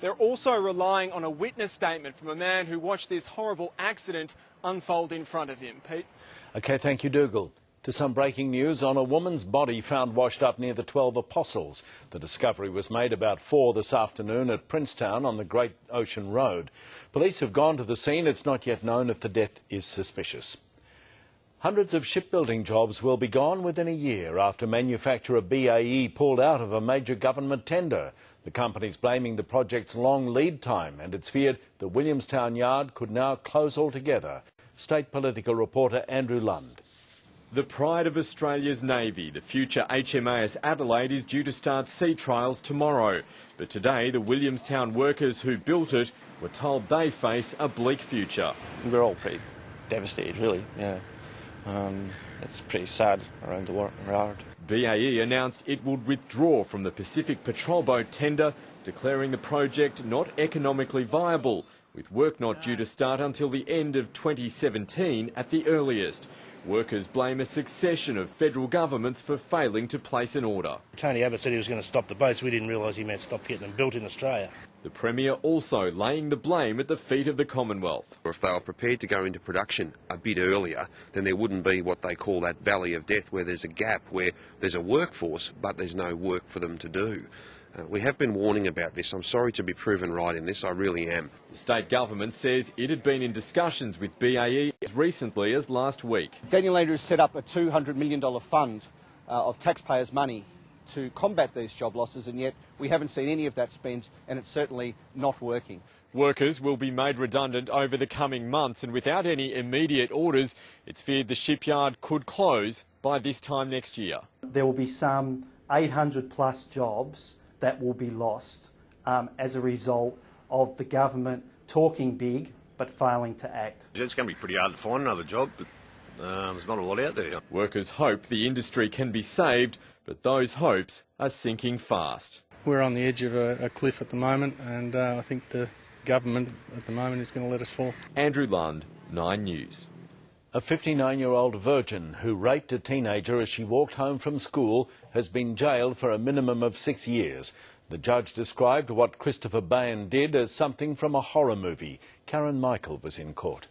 They're also relying on a witness statement from a man who watched this horrible accident unfold in front of him. Pete? OK, thank you, Dougal. To some breaking news on a woman's body found washed up near the 12 Apostles. The discovery was made about 4 this afternoon at Princetown on the Great Ocean Road. Police have gone to the scene. It's not yet known if the death is suspicious. Hundreds of shipbuilding jobs will be gone within a year after manufacturer BAE pulled out of a major government tender. The company's blaming the project's long lead time, and it's feared the Williamstown yard could now close altogether. State political reporter Andrew Lund. The pride of Australia's Navy, the future HMAS Adelaide, is due to start sea trials tomorrow. But today, the Williamstown workers who built it were told they face a bleak future. We're all pretty devastated, really, yeah. It's pretty sad around the yard. BAE announced it would withdraw from the Pacific Patrol Boat tender, declaring the project not economically viable, with work not due to start until the end of 2017 at the earliest. Workers blame a succession of federal governments for failing to place an order. Tony Abbott said he was going to stop the boats. We didn't realise he meant stop getting them built in Australia. The Premier also laying the blame at the feet of the Commonwealth. If they were prepared to go into production a bit earlier, then there wouldn't be what they call that valley of death, where there's a gap, where there's a workforce but there's no work for them to do. We have been warning about this. I'm sorry to be proven right in this, I really am. The state government says it had been in discussions with BAE as recently as last week. Daniel Andrews set up a $200 million fund of taxpayers' money to combat these job losses, and yet we haven't seen any of that spent, and it's certainly not working. Workers will be made redundant over the coming months, and without any immediate orders, it's feared the shipyard could close by this time next year. There will be some 800 plus jobs that will be lost as a result of the government talking big but failing to act. It's going to be pretty hard to find another job, but there's not a lot out there. Workers hope the industry can be saved, but those hopes are sinking fast. We're on the edge of a cliff at the moment, and I think the government at the moment is going to let us fall. Andrew Lund, 9 News. A 59-year-old virgin who raped a teenager as she walked home from school has been jailed for a minimum of 6 years. The judge described what Christopher Bain did as something from a horror movie. Karen Michael was in court.